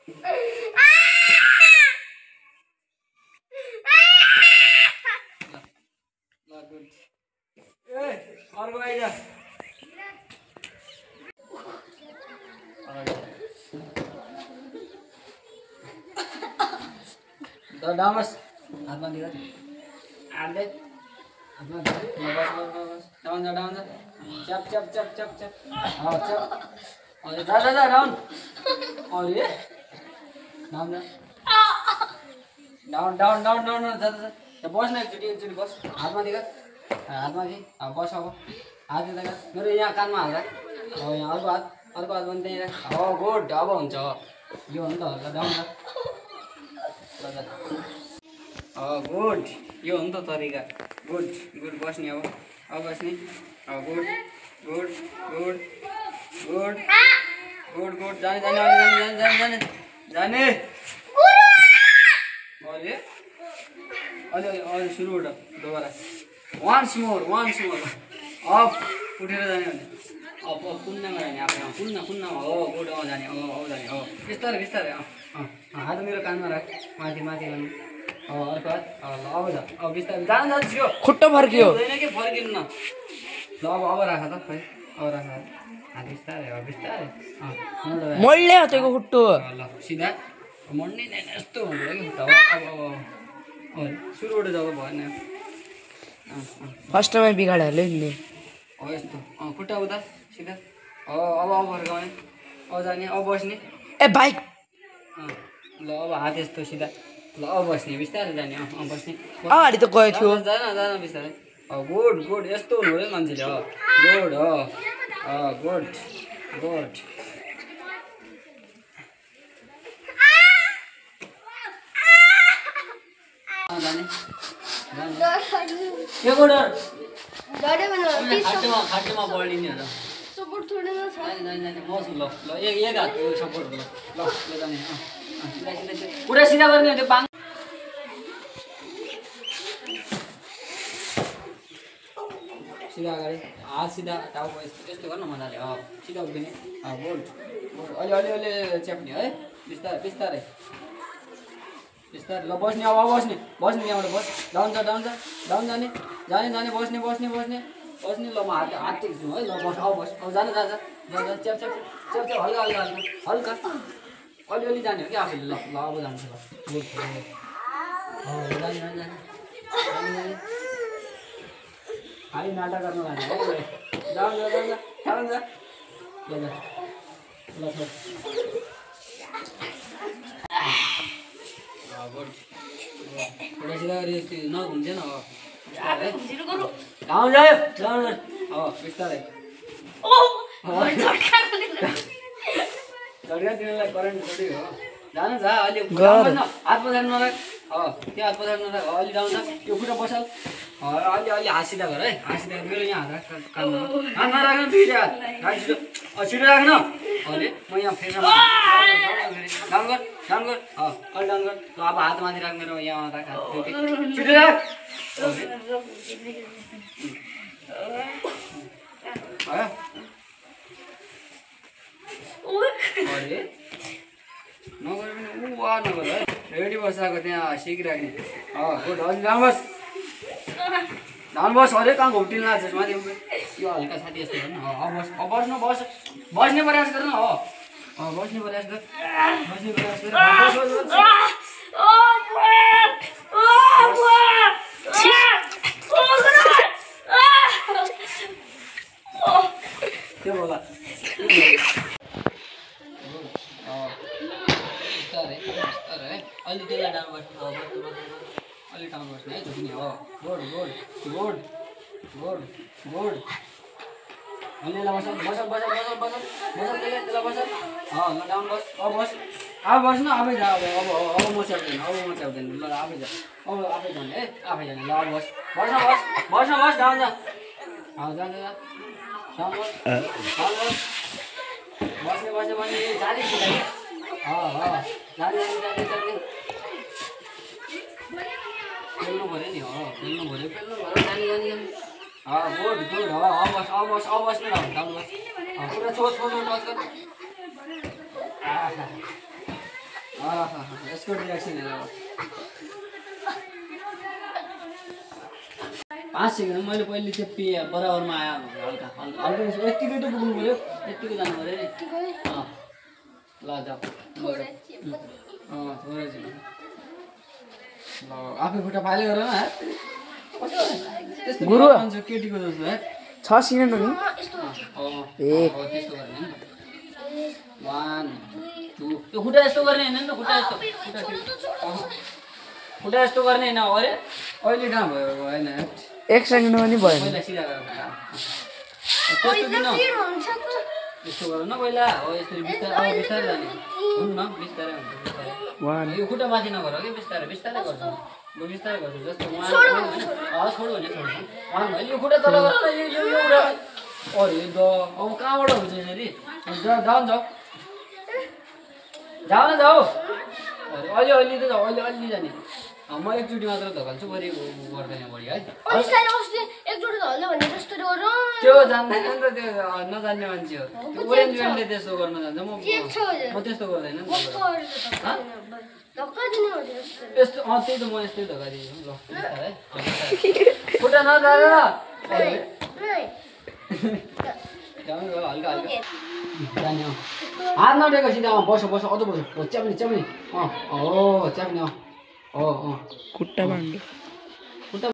good ए अर्को आइजा डामस हातमा दिएर हातले हातमा बस डाउन जा chop chop chop chop chop chop अरे जा डाउन अरे डाउन जा बस न एकचोटि बस हातमा दिएर हातमा दि बस अब हात दिँदा मेरो यहाँ कानमा हाल्दा अब यहाँ अर्को हात पनि त्यहीँ राख हो गुड अब हुन्छ यो हो नि त ल डाउन गुड यो हो नि त तरिका गुड बस्ने अब बस्ने good good good good good good जाने अरे सुरुबाट दोबारा वान्स मोर अफ उठेर जाने भने अब कुन्नामा जाने आफ्नो कुन्नामा हो गुड जाने जाने बिस्तारै हात मेरो कानमा राख माथि गर्नु अर्को हात ल अब जा अब बिस्तारै जान छियो खुट्टा फर्कियो हुँदैन कि फर्किनु न ल अब राख त खै अब राख हात बिस्तारै मोडले हतेको खुट्टो ल सिधा मोड्नै छैन यस्तो हुँदैन कि खुट्टा अब सुरुबाट जब भएन फर्स्टमै बिगाड्यो नि हो यस्तो खुट्टा उता सिधा अब फर्काउने अब जाने अब बस्ने ए बाइक ल अब हात यस्तो सिधा ल अब बस्ने बिस्तारै जाने बस्ने अगाडि त गएको थियो जान बिस्तारै गुड यस्तो हुनु हो मान्छेले गुड गुड जाने के को डर खाटोमा बढिने हो सपोर्ट थोड़ी ना छ जाने मसु ल एक हात सपोर्ट ल जाने पुरा सिधा गर्ने हो त्यो बाङ सिधा अगाडि हात सिधा टाउको यस्तो गर्नु मजाले सिधा उभिने गुड अलि च्याप्ने है बिस्तारै ल बस्ने अब बस्ने यहाँबाट बस डाउन जाने बस्ने ल म हात टेक्छु है ल बस अब जान च्याप हल्का अलि जाने हो कि आफूले ल अब जान्छ ल गुड जाने खालि नाटक गर्न लाने डाउन जा ल पुरा सिधा गरी नघुम्दैन डाउन बिस्तारै झड्का दिनलाई करेन्ट थोरै हो जानु छ अलि हात पछाडि नराख त्यो हात पछाडि नराख अलि डाउन त्यो खुट्टा बसाल अलि हात सिधा गर है हात सिधा गर मेरो यहाँ हात राख कानमा हात नराख्नु दुईवटा हात छिटो राख्नु अहिले म यहाँ फेरि डाउन गर अलि डाउन गर ल अब हात माथि राख मेरो यहाँ राख छिटो राख अरे नगर पनि नगर है रेडी बसाएको त्यहाँ सिकिराख्ने गुड अलि डाउन बस अरे कहाँ घुम्टिल लाग्छ माथि यो हल्का साथी यस्तो गर्नु बस्ने प्रयास गर्नु बस्ने प्रयास गर त्यो होला बिस्तारै अलि त्यसलाई डाउन बस्नु अलि डाउन बस्ने है झुक्ने गुड अलि बस ल डाउन बस अब बस्नु आफै जा अब म च्याप्दैन ल आफै जा अब आफै जाने है आफै जाने ल अब बस डाउन जा डाउन बस्ने जाने जाने खेल्नु पऱ्यो नि खेल्नु पऱ्यो जाने गुड अब बस्नु डाउन बस पुरा छोस यसको रियाक्सन हेर अब 5 सेकेन्ड मैले पहिले चाहिँ पिए बराबरमा आयो हल्का हल्का यतिकै त पुग्नु पर्यो यतिकै जानु पर्यो नि ल जाऊ थोरै चाहिँ ल आफै खुट्टा फाले गर न त्यस्तो गुरु भन्छ केटीको जस्तो है 6 सिनेन नि त्यस्तो गर्ने 1 2 यो खुट्टा यस्तो गर्ने हैन नि त खुट्टा यस्तो खुट्टा यस्तो गर्ने हैन अरे अहिले कहाँ भयो हैन 1 सेकेन्ड पनि भयो पहिला सिधा गर त्यस्तो किन यस्तो गर न पहिला हो यसरी बिस्तारै बिस्तारै जाने हुन्न बिस्तारै हुन्छ बिस्तारै यो खुट्टा माथि नगर के बिस्तारै बिस्तारै गर्छ म बिस्तारै गर्छु जस्तो छोडो भने छोड्छु यो खुट्टा तल गर न यो एउटा अरे द अब कहाँबाट हुन्छ यसरी जाऊ जाऊ न जाऊ अलि अलि त जाऊ अलि जाने म एकचोटि मात्र धकाल्छु बढी गर्दैन बढी है त्यो जान्दैन नि त त्यो नजान्ने मान्छे हो त्यो ओरेन्ज वेलले त्यस्तो गर्न जान्छ म त्यस्तो गर्दैन नि यस्तो त्यही त म यस्तै धक्का दिन्छु ल है खुट्टा नजान हल्का हल्का जाने हात नटेको सिधामा बस बस अझ बस च्याप्ने च्याप्ने हो च्याप्ने खुट्टा बाँड्नु